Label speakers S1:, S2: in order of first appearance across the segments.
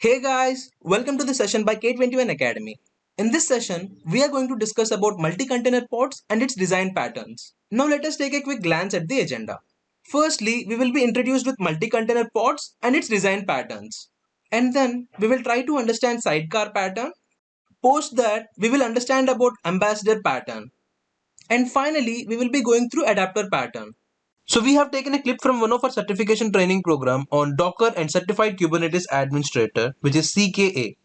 S1: Hey guys, welcome to the session by K21 Academy. In this session, we are going to discuss about multi-container pods and its design patterns. Now let us take a quick glance at the agenda. Firstly, we will be introduced with multi-container pods and its design patterns. And then we will try to understand sidecar pattern. Post that, we will understand about ambassador pattern. And finally, we will be going through adapter pattern. So we have taken a clip from one of our certification training program on Docker and Certified Kubernetes Administrator, which is CKA.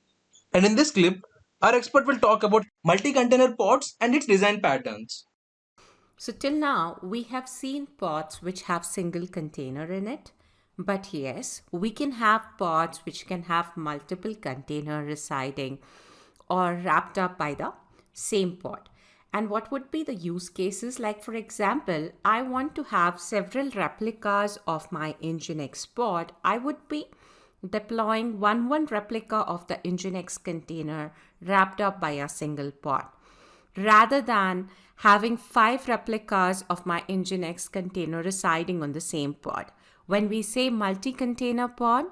S1: And in this clip, our expert will talk about multi-container pods and its design patterns.
S2: So till now, we have seen pods which have single container in it. But yes, we can have pods which can have multiple container residing or wrapped up by the same pod. And what would be the use cases? Like for example, I want to have several replicas of my Nginx pod. I would be deploying one replica of the Nginx container wrapped up by a single pod, rather than having 5 replicas of my Nginx container residing on the same pod. When we say multi-container pod,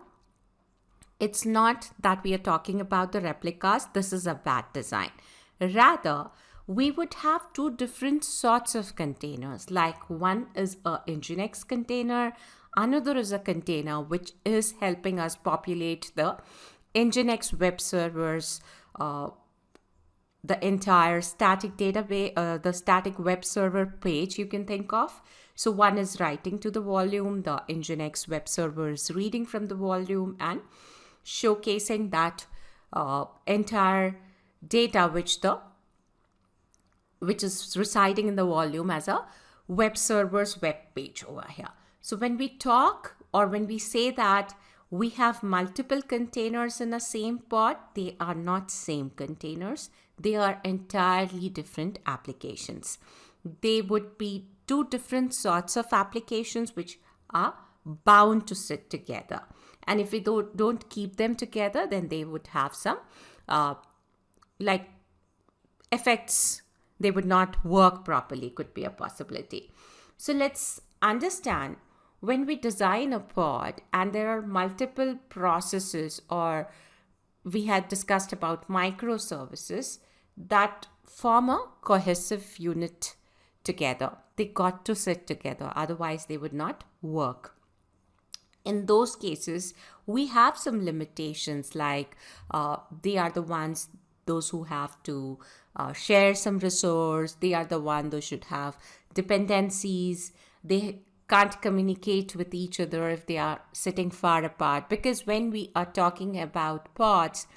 S2: it's not that we are talking about the replicas. This is a bad design. Rather, we would have 2 different sorts of containers. Like one is a Nginx container, another is a container which is helping us populate the Nginx web servers, the entire static database, the static web server page you can think of. So one is writing to the volume, the Nginx web server is reading from the volume and showcasing that entire data which is residing in the volume as a web server's web page over here. So when we talk or when we say that we have multiple containers in the same pod, they are not same containers. They are entirely different applications. They would be 2 different sorts of applications which are bound to sit together. And if we don't keep them together, then they would have some like effects. They would not work properly, could be a possibility. So let's understand, when we design a pod and there are multiple processes, or we had discussed about microservices that form a cohesive unit together. They got to sit together, otherwise they would not work. In those cases, we have some limitations, like they are the ones, those who have to share some resource. They are the ones those should have dependencies. They can't communicate with each other if they are sitting far apart. Because when we are talking about pods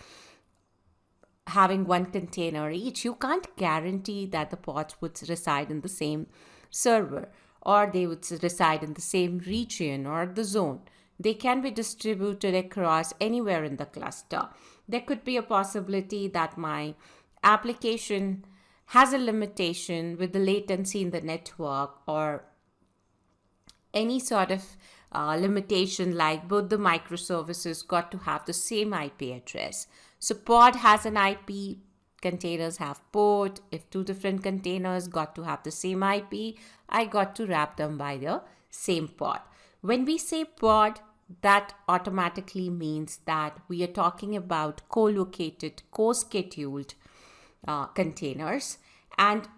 S2: having one container each, you can't guarantee that the pods would reside in the same server, or they would reside in the same region or the zone. They can be distributed across anywhere in the cluster. There could be a possibility that my application has a limitation with the latency in the network, or any sort of limitation, like both the microservices got to have the same IP address. So pod has an IP, containers have port. If 2 different containers got to have the same IP, I got to wrap them by the same pod. When we say pod, that automatically means that we are talking about co-located, co-scheduled containers, and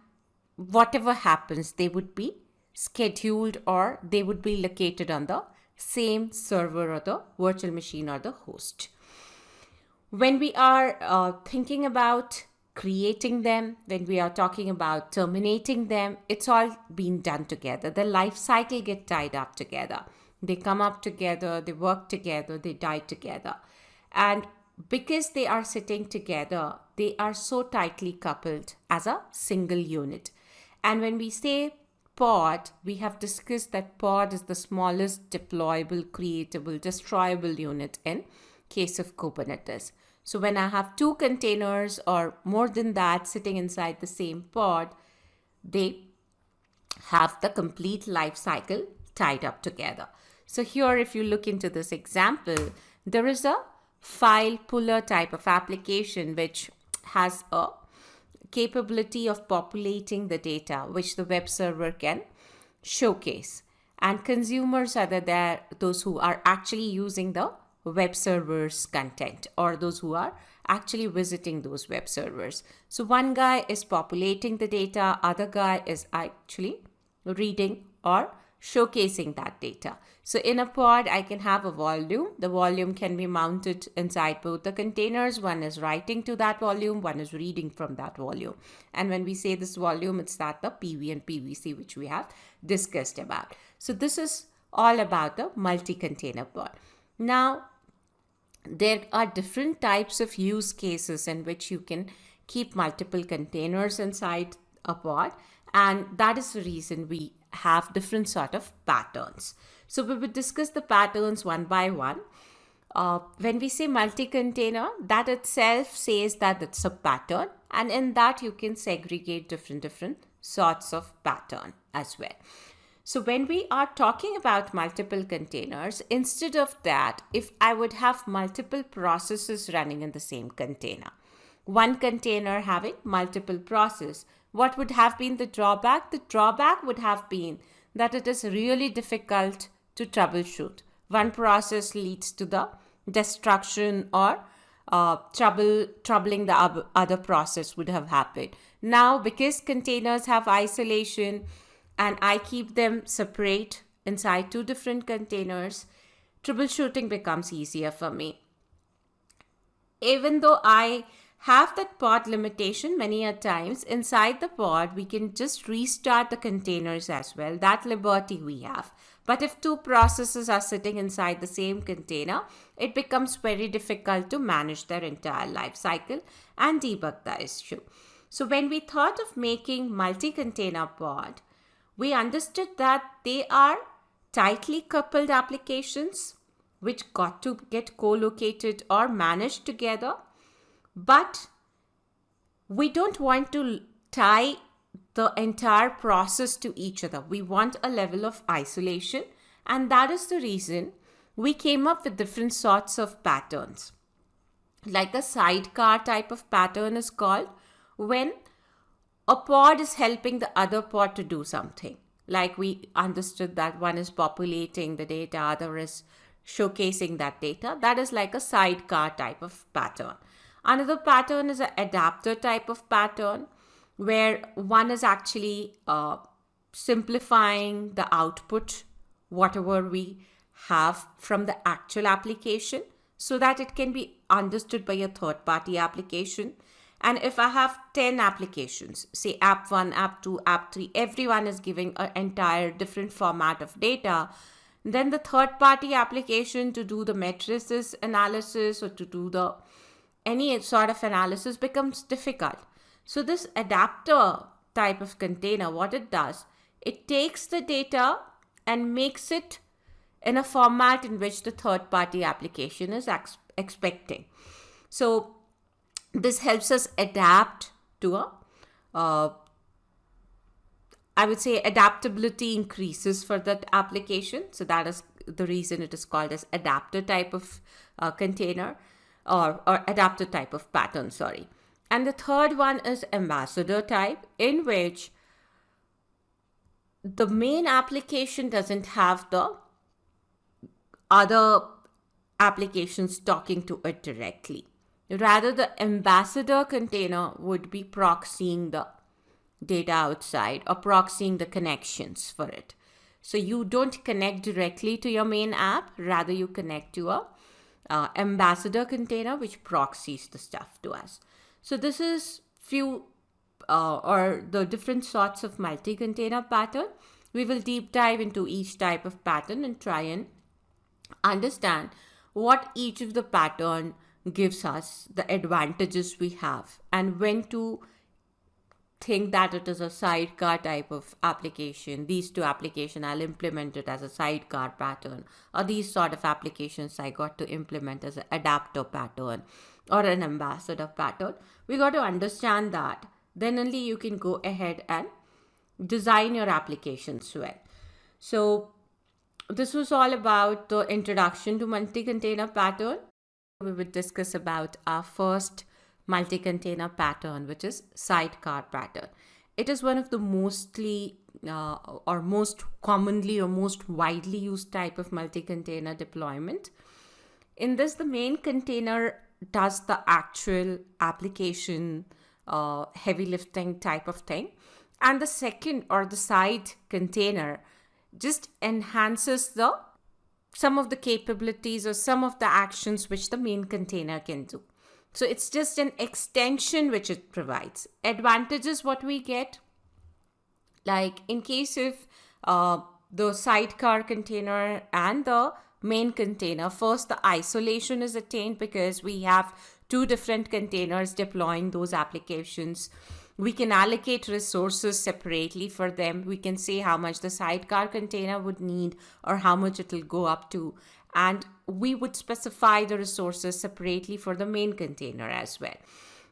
S2: whatever happens, they would be scheduled or they would be located on the same server or the virtual machine or the host. When we are thinking about creating them, when we are talking about terminating them, it's all being done together. The life cycle get tied up together. They come up together, they work together, they die together. And because they are sitting together, they are so tightly coupled as a single unit. And when we say pod, we have discussed that pod is the smallest deployable, creatable, destroyable unit in case of Kubernetes. So when I have 2 containers or more than that sitting inside the same pod, they have the complete life cycle tied up together. So here, if you look into this example, there is a file puller type of application which has a capability of populating the data which the web server can showcase. And consumers are those who are actually using the web server's content, or those who are actually visiting those web servers. So one guy is populating the data, other guy is actually reading or showcasing that data. So in a pod, I can have a volume. The volume can be mounted inside both the containers. One is writing to that volume, one is reading from that volume. And when we say this volume, it's that the PV and PVC, which we have discussed about. So this is all about the multi-container pod. Now, there are different types of use cases in which you can keep multiple containers inside a pod, and that is the reason we have different sort of patterns. So we will discuss the patterns one by one. When we say multi-container, that itself says that it's a pattern, and in that you can segregate different sorts of pattern as well. So when we are talking about multiple containers, instead of that, if I would have multiple processes running in the same container, one container having multiple processes, what would have been the drawback? The drawback would have been that it is really difficult to troubleshoot. One process leads to the destruction or troubling the other process would have happened. Now, because containers have isolation, and I keep them separate inside two different containers, troubleshooting becomes easier for me. Even though I have that pod limitation many a times, inside the pod, we can just restart the containers as well. That liberty we have. But if two processes are sitting inside the same container, it becomes very difficult to manage their entire life cycle and debug the issue. So when we thought of making multi-container pod, we understood that they are tightly coupled applications which got to get co-located or managed together. But we don't want to tie the entire process to each other. We want a level of isolation, and that is the reason we came up with different sorts of patterns. Like a sidecar type of pattern is called when a pod is helping the other pod to do something. Like we understood that one is populating the data, other is showcasing that data. That is like a sidecar type of pattern. Another pattern is an adapter type of pattern where one is actually simplifying the output, whatever we have from the actual application, so that it can be understood by a third-party application. And if I have 10 applications, say app 1, app 2, app 3, everyone is giving an entire different format of data, then the third-party application to do the matrices analysis or to do the any sort of analysis becomes difficult. So this adapter type of container, what it does, it takes the data and makes it in a format in which the third-party application is expecting. So this helps us adapt to I would say adaptability increases for that application. So that is the reason it is called as adapter type of container or adapter type of pattern, sorry. And the third one is ambassador type, in which the main application doesn't have the other applications talking to it directly. Rather, the ambassador container would be proxying the data outside or proxying the connections for it. So you don't connect directly to your main app, rather you connect to a ambassador container which proxies the stuff to us. So this is few or the different sorts of multi-container pattern. We will deep dive into each type of pattern and try and understand what each of the pattern gives us, the advantages we have, and when to think that it is a sidecar type of application. These two applications, I'll implement it as a sidecar pattern, or these sort of applications I got to implement as an adapter pattern or an ambassador pattern. We got to understand that. Then only you can go ahead and design your applications well. So this was all about the introduction to multi-container pattern. We will discuss about our first multi-container pattern, which is sidecar pattern. It is one of the mostly or most commonly or most widely used type of multi-container deployment. In this, the main container does the actual application, heavy lifting type of thing. And the second, or the side container, just enhances some of the capabilities or some of the actions which the main container can do. So it's just an extension which it provides. Advantages what we get, like in case if the sidecar container and the main container, first the isolation is attained because we have two different containers deploying those applications. We can allocate resources separately for them. We can say how much the sidecar container would need or how much it will go up to. And we would specify the resources separately for the main container as well.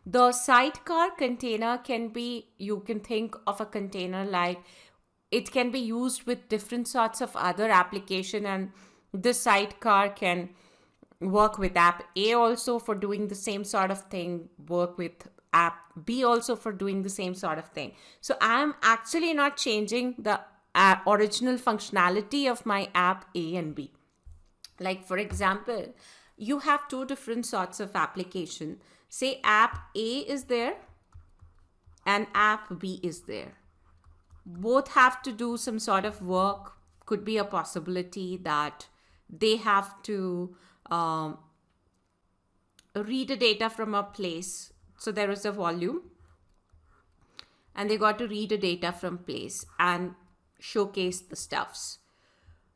S2: The sidecar container can be, you can think of a container like it can be used with different sorts of other application, and this sidecar can work with app A also for doing the same sort of thing, work with app B also for doing the same sort of thing. So I'm actually not changing the original functionality of my app A and B. Like for example, you have two different sorts of application. Say app A is there and app B is there. Both have to do some sort of work. Could be a possibility that they have to read the data from a place. So there is a volume and they got to read the data from place and showcase the stuffs.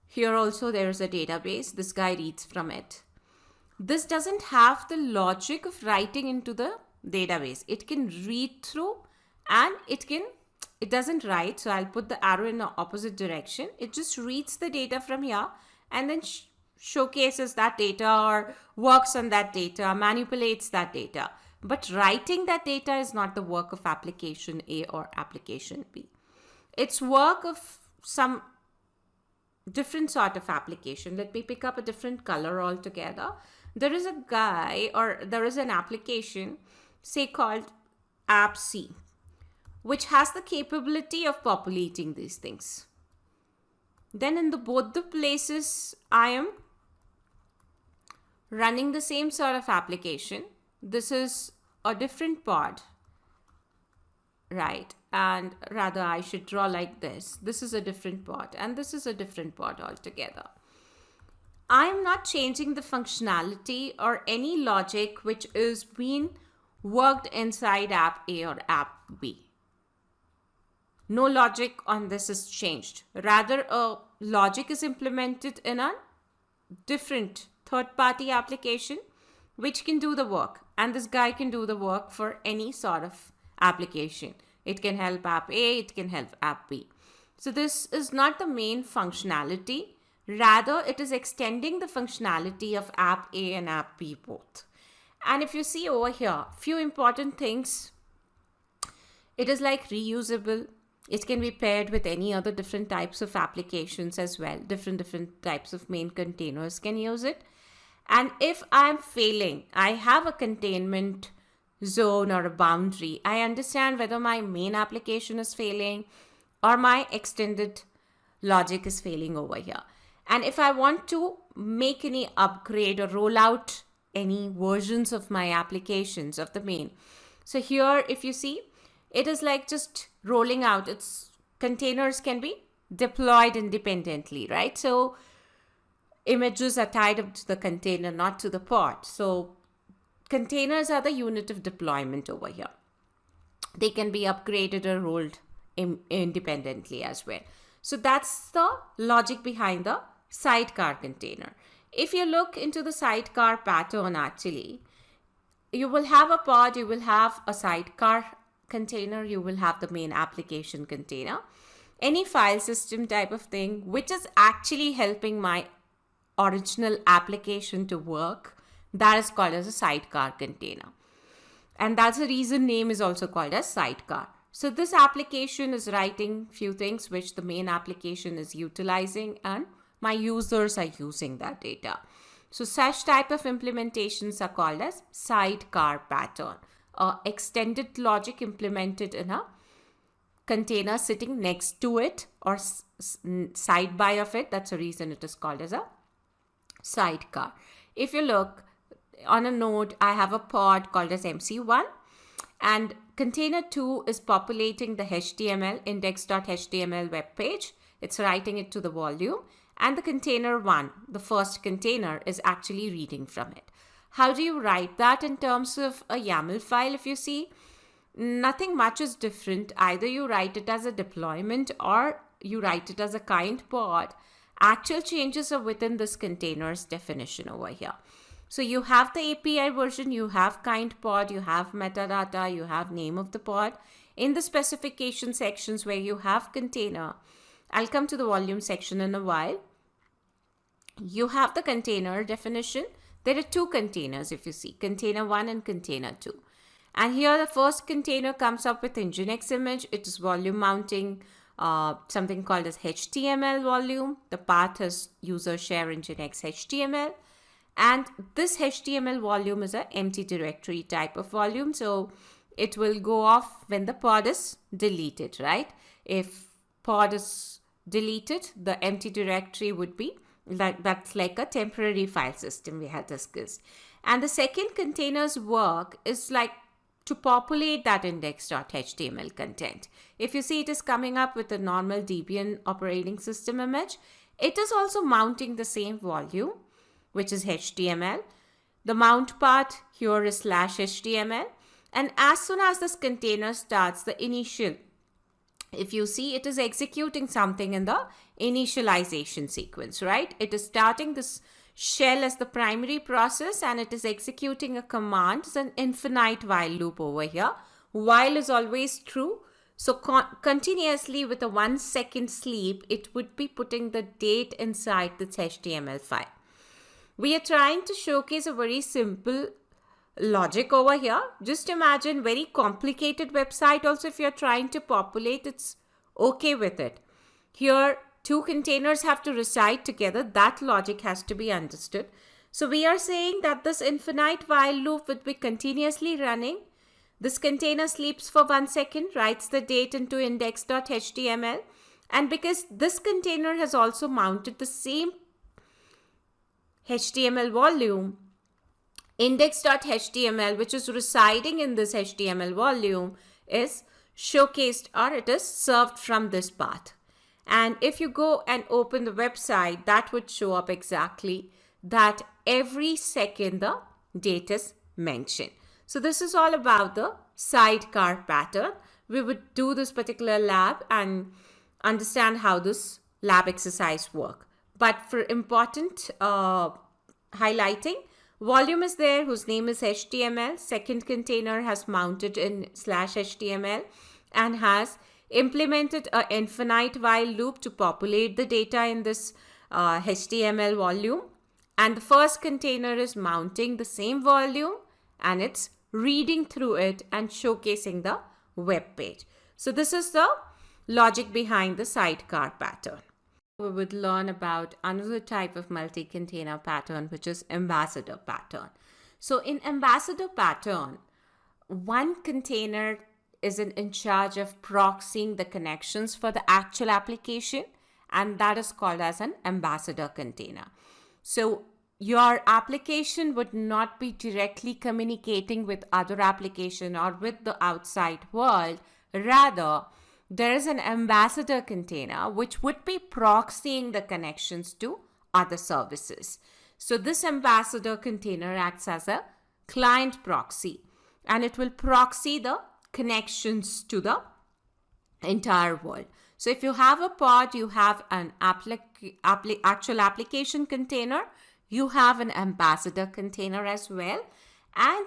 S2: Here also there is a database. This guy reads from it. This doesn't have the logic of writing into the database. It can read through and it doesn't write. So I'll put the arrow in the opposite direction. It just reads the data from here and then showcases that data or works on that data, manipulates that data. But writing that data is not the work of application A or application B. It's work of some different sort of application. Let me pick up a different color altogether. There is a guy or there is an application, say called app C, which has the capability of populating these things. Then in both the places, I am running the same sort of application. This is a different pod, right? And rather I should draw like this. This is a different pod and this is a different pod altogether. I'm not changing the functionality or any logic which is being worked inside app A or app B. No logic on this is changed. Rather, a logic is implemented in a different third-party application which can do the work. And this guy can do the work for any sort of application. It can help app A, it can help app B. So this is not the main functionality. Rather, it is extending the functionality of app A and app B both. And if you see over here, few important things. It is like reusable. It can be paired with any other different types of applications as well. Different types of main containers can use it. And if I'm failing, I have a containment zone or a boundary. I understand whether my main application is failing or my extended logic is failing over here. And if I want to make any upgrade or roll out any versions of my applications of the main. So here, if you see, it is like just rolling out. Its containers can be deployed independently, right? So images are tied up to the container, not to the pod. So containers are the unit of deployment over here. They can be upgraded or rolled independently as well. So that's the logic behind the sidecar container. If you look into the sidecar pattern, actually, you will have a pod, you will have a sidecar container, you will have the main application container, any file system type of thing, which is actually helping my original application to work. That is called as a sidecar container. And that's the reason name is also called as sidecar. So this application is writing few things which the main application is utilizing and my users are using that data. So such type of implementations are called as sidecar pattern. Extended logic implemented in a container sitting next to it or side by of it. That's the reason it is called as a sidecar. if you look on a node, I have a pod called as MC1, and container 2 is populating the HTML index.html web page. It's writing it to the volume, and the container 1, the first container, is actually reading from it. How do you write that in terms of a YAML file? If you see, nothing much is different. Either you write it as a deployment or you write it as a kind pod. Actual changes are within this container's definition over here. So you have the API version, you have kind pod, you have metadata, you have name of the pod. In the specification sections where you have container, I'll come to the volume section in a while. You have the container definition. There are two containers, if you see, container 1 and container 2. And here the first container comes up with Nginx image. It is volume mounting something called as HTML volume. The path is user share Nginx HTML. And this HTML volume is an empty directory type of volume. So it will go off when the pod is deleted, right? If pod is deleted, the empty directory would be that's like a temporary file system we had discussed. And the second container's work is like to populate that index.html content. If you see, it is coming up with a normal Debian operating system image. It is also mounting the same volume, which is HTML. The mount part here is /HTML. And as soon as this container starts, the initial, if you see, it is executing something in the initialization sequence, right? It is starting this shell as the primary process and it is executing a command. It's an infinite while loop over here. While is always true. So continuously with a 1 second sleep, it would be putting the date inside this HTML file. We are trying to showcase a very simple logic over here. Just imagine very complicated website also, if you're trying to populate, it's okay with it. Here, two containers have to reside together. That logic has to be understood. So we are saying that this infinite while loop would be continuously running. This container sleeps for 1 second, writes the date into index.html. And because this container has also mounted the same HTML volume, index.html, which is residing in this HTML volume, is showcased, or it is served from this path. And if you go and open the website, that would show up exactly that every second the date is mentioned. So this is all about the sidecar pattern. We would do this particular lab and understand how this lab exercise work. But for important highlighting, volume is there whose name is HTML. Second container has mounted in /HTML and has implemented an infinite while loop to populate the data in this HTML volume. And the first container is mounting the same volume and it's reading through it and showcasing the web page. So this is the logic behind the sidecar pattern. We would learn about another type of multi-container pattern, which is ambassador pattern. So in ambassador pattern, one container is in charge of proxying the connections for the actual application, and that is called as an ambassador container. So your application would not be directly communicating with other application or with the outside world. Rather, there is an ambassador container which would be proxying the connections to other services. So this ambassador container acts as a client proxy and it will proxy the connections to the entire world. So if you have a pod, you have an actual application container, you have an ambassador container as well. And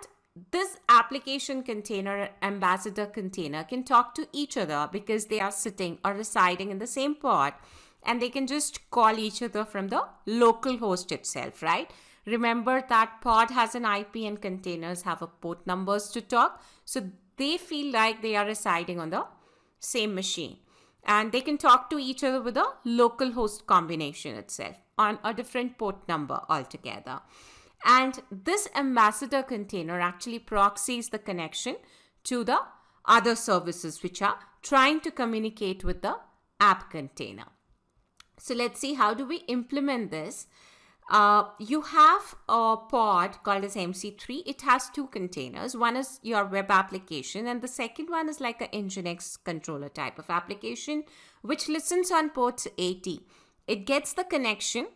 S2: this application container, ambassador container, can talk to each other because they are sitting or residing in the same pod, and they can just call each other from the local host itself, right? Remember that pod has an IP and containers have a port numbers to talk. So they feel like they are residing on the same machine and they can talk to each other with a local host combination itself on a different port number altogether. And this ambassador container actually proxies the connection to the other services which are trying to communicate with the app container. So let's see, how do we implement this? You have a pod called as MC3. It has two containers. One is your web application, and the second one is like an Nginx controller type of application, which listens on port 80. It gets the connection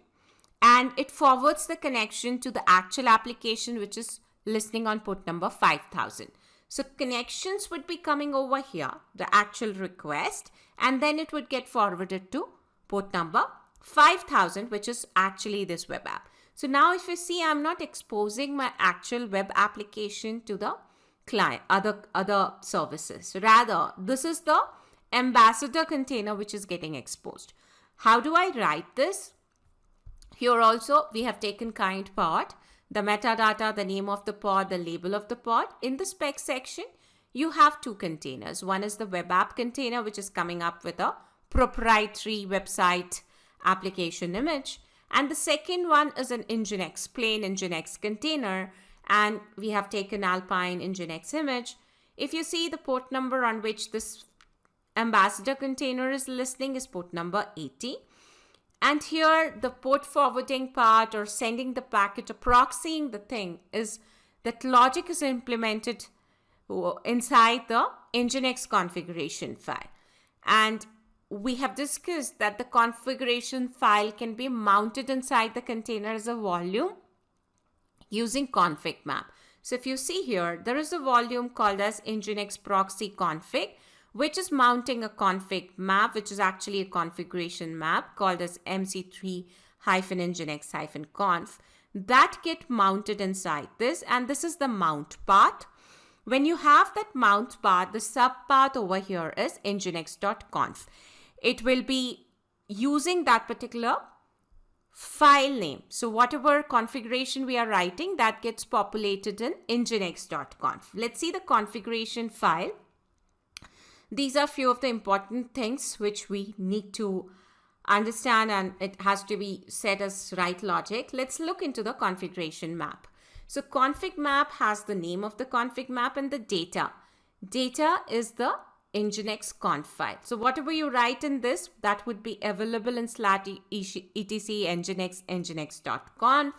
S2: and it forwards the connection to the actual application, which is listening on port number 5000. So connections would be coming over here, the actual request, and then it would get forwarded to port number 5000, which is actually this web app. So now if you see, I'm not exposing my actual web application to the client, other services. Rather, this is the ambassador container which is getting exposed. How do I write this? Here also, we have taken kind pod, the metadata, the name of the pod, the label of the pod. In the spec section, you have two containers. One is the web app container, which is coming up with a proprietary website application image. And the second one is an Nginx, plain Nginx container. And we have taken Alpine Nginx image. If you see, the port number on which this ambassador container is listening is port number 80. And here the port forwarding part, or sending the packet or proxying the thing, is that logic is implemented inside the Nginx configuration file. And we have discussed that the configuration file can be mounted inside the container as a volume using config map. So if you see here, there is a volume called as Nginx proxy config, which is mounting a config map, which is actually a configuration map called as MC3-Nginx-conf. That get mounted inside this, and this is the mount path. When you have that mount path, the subpath over here is nginx.conf. It will be using that particular file name. So whatever configuration we are writing, that gets populated in nginx.conf. Let's see the configuration file. These are few of the important things which we need to understand, and it has to be set as right logic. Let's look into the configuration map. So config map has the name of the config map and the data. Data is the Nginx conf file. So whatever you write in this, that would be available in /etc nginx.conf.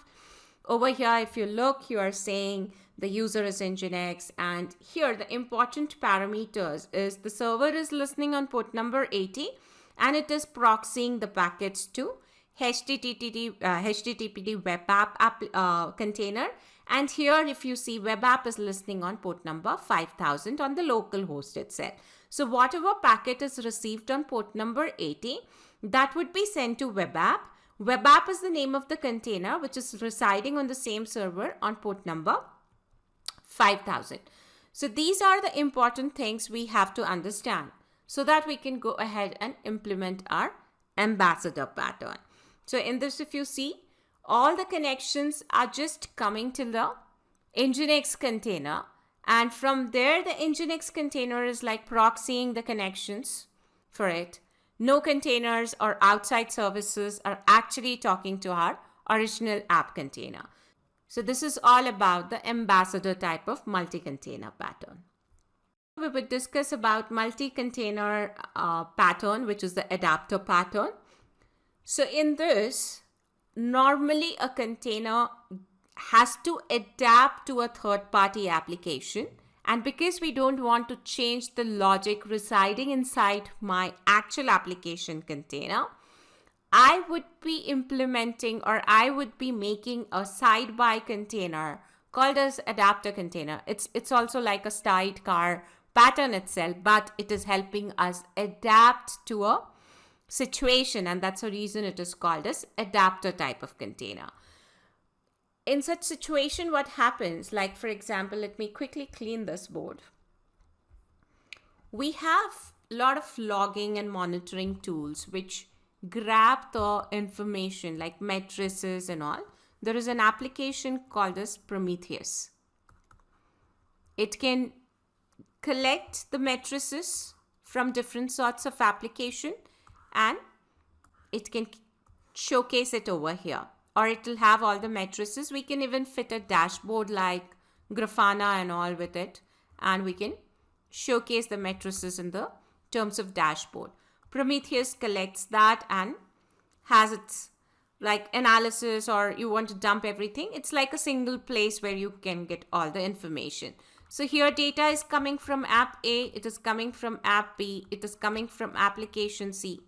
S2: Over here, if you look, you are saying the user is Nginx, and here the important parameters is the server is listening on port number 80 and it is proxying the packets to HTTP web app container. And here, if you see, web app is listening on port number 5000 on the local host itself. So whatever packet is received on port number 80, that would be sent to web app. Web app is the name of the container which is residing on the same server on port number 5000. So these are the important things we have to understand so that we can go ahead and implement our ambassador pattern. So in this, if you see, all the connections are just coming to the Nginx container, and from there the Nginx container is like proxying the connections for it. No containers or outside services are actually talking to our original app container. So this is all about the ambassador type of multi-container pattern. We will discuss about multi-container pattern, which is the adapter pattern. So in this, normally a container has to adapt to a third-party application. And because we don't want to change the logic residing inside my actual application container, I would be implementing, or I would be making a side-by container called as adapter container. It's also like a sidecar pattern itself, but it is helping us adapt to a situation, and that's the reason it is called as adapter type of container. In such situation, what happens, like for example, let me quickly clean this board. We have a lot of logging and monitoring tools which grab the information like matrices and all. There is an application called as Prometheus. It can collect the matrices from different sorts of application and it can showcase it over here, or it will have all the matrices. We can even fit a dashboard like Grafana and all with it, and we can showcase the matrices in the terms of dashboard. Prometheus collects that and has its like analysis, or you want to dump everything, it's like a single place where you can get all the information. So here data is coming from app A, it is coming from app B, it is coming from application C.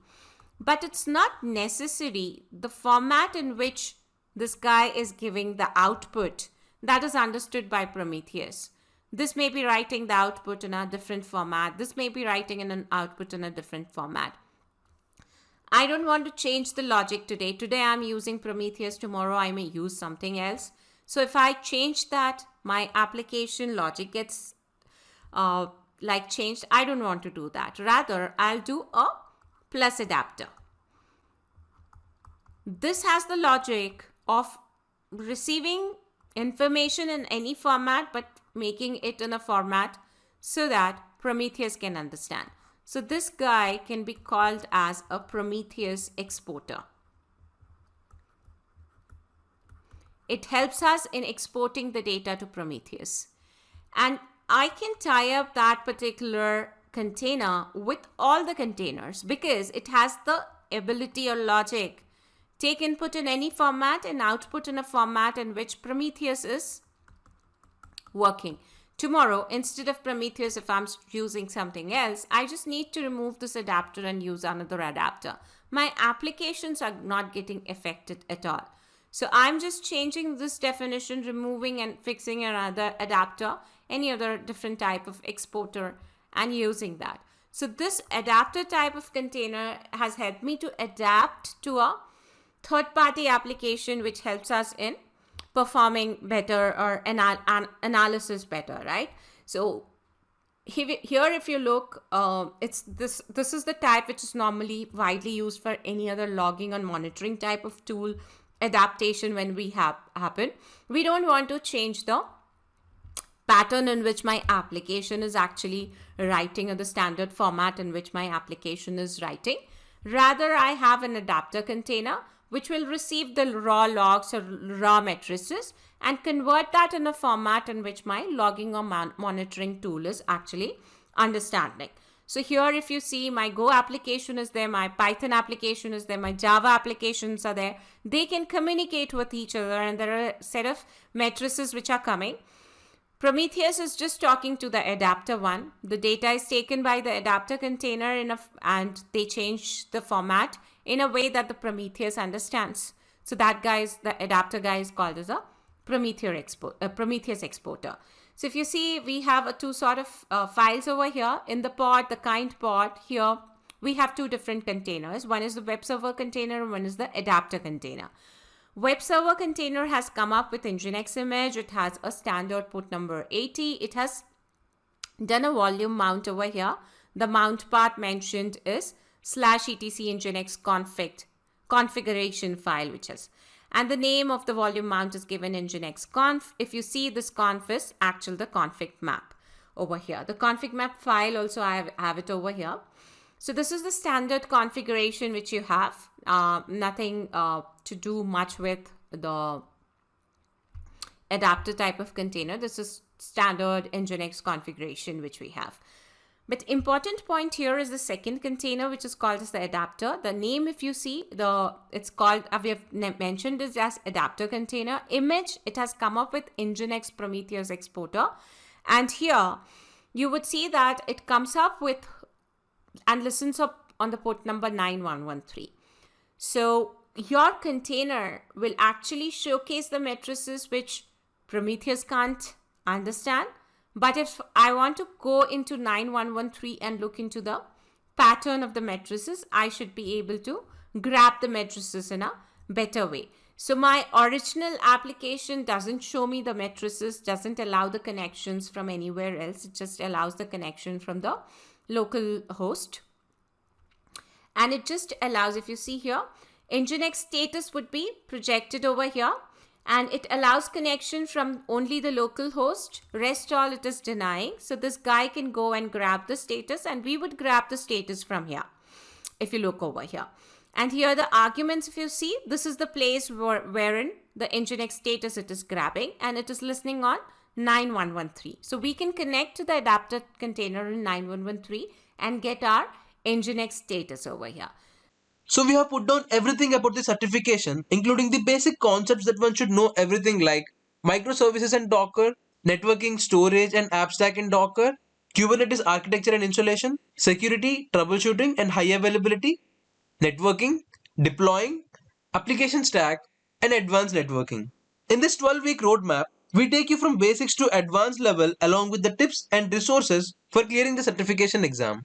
S2: But it's not necessary the format in which this guy is giving the output that is understood by Prometheus. This may be writing the output in a different format. This may be writing in an output in a different format. I don't want to change the logic today. Today I'm using Prometheus. Tomorrow I may use something else. So if I change that, my application logic gets changed. I don't want to do that. Rather, I'll do a plus adapter. This has the logic of receiving information in any format, but making it in a format so that Prometheus can understand. So this guy can be called as a Prometheus exporter. It helps us in exporting the data to Prometheus. And I can tie up that particular container with all the containers because it has the ability or logic. Take input in any format and output in a format in which Prometheus is working. Tomorrow, instead of Prometheus, if I'm using something else, I just need to remove this adapter and use another adapter. My applications are not getting affected at all. So I'm just changing this definition, removing and fixing another adapter, any other different type of exporter, and using that. So this adapter type of container has helped me to adapt to a third-party application which helps us in performing better or analysis better, right? So here if you look, it's this is the type which is normally widely used for any other logging and monitoring type of tool adaptation. When we happen, we don't want to change the pattern in which my application is actually writing, or the standard format in which my application is writing. Rather, I have an adapter container which will receive the raw logs or raw matrices and convert that in a format in which my logging or monitoring tool is actually understanding. So here if you see, my Go application is there, my Python application is there, my Java applications are there. They can communicate with each other, and there are a set of matrices which are coming. Prometheus is just talking to the adapter one. The data is taken by the adapter container and they change the format in a way that the Prometheus understands. So that the adapter guy is called as a Prometheus exporter. So if you see, we have two sort of files over here. In the pod, the kind pod, here we have two different containers. One is the web server container, and one is the adapter container. Web server container has come up with Nginx image. It has a standard port number 80. It has done a volume mount over here. The mount path mentioned is /etc nginx configuration file, which is, and the name of the volume mount is given nginx conf. If you see, this conf is actually the config map over here. The config map file also I have it over here. So this is the standard configuration which you have. Nothing to do much with the adapter type of container. This is standard Nginx configuration which we have. But important point here is the second container, which is called as the adapter. The name, if you see, it's called, we have mentioned this as adapter container. Image, it has come up with Nginx Prometheus exporter. And here you would see that it comes up with and listens up on the port number 9113. So your container will actually showcase the matrices which Prometheus can't understand. But if I want to go into 9113 and look into the pattern of the matrices, I should be able to grab the matrices in a better way. So my original application doesn't show me the matrices, doesn't allow the connections from anywhere else. It just allows the connection from the local host. And it just allows, if you see here, Nginx status would be projected over here. And it allows connection from only the local host. Rest all it is denying. So this guy can go and grab the status, and we would grab the status from here if you look over here. And here the arguments, if you see, this is the place wherein the Nginx status it is grabbing, and it is listening on 9113. So we can connect to the adapter container in 9113 and get our Nginx status over here.
S1: So we have put down everything about the certification, including the basic concepts that one should know everything like microservices and Docker, networking, storage and app stack in Docker, Kubernetes architecture and installation, security, troubleshooting and high availability, networking, deploying, application stack, and advanced networking. In this 12-week roadmap, we take you from basics to advanced level along with the tips and resources for clearing the certification exam.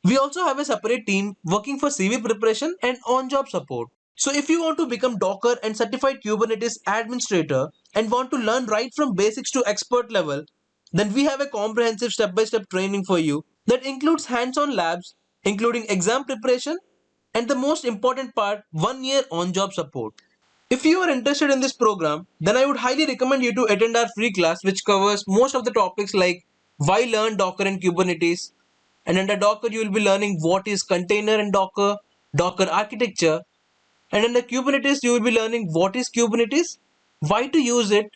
S1: We also have a separate team working for CV preparation and on-job support. So if you want to become Docker and certified Kubernetes administrator and want to learn right from basics to expert level, then we have a comprehensive step-by-step training for you that includes hands-on labs, including exam preparation, and the most important part, 1 year on-job support. If you are interested in this program, then I would highly recommend you to attend our free class which covers most of the topics like why learn Docker and Kubernetes. And under Docker, you will be learning what is container and Docker, Docker architecture. And under Kubernetes, you will be learning what is Kubernetes, why to use it,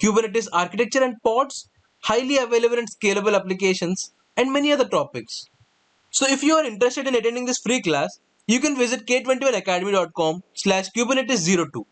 S1: Kubernetes architecture and pods, highly available and scalable applications, and many other topics. So if you are interested in attending this free class, you can visit k21academy.com/kubernetes02.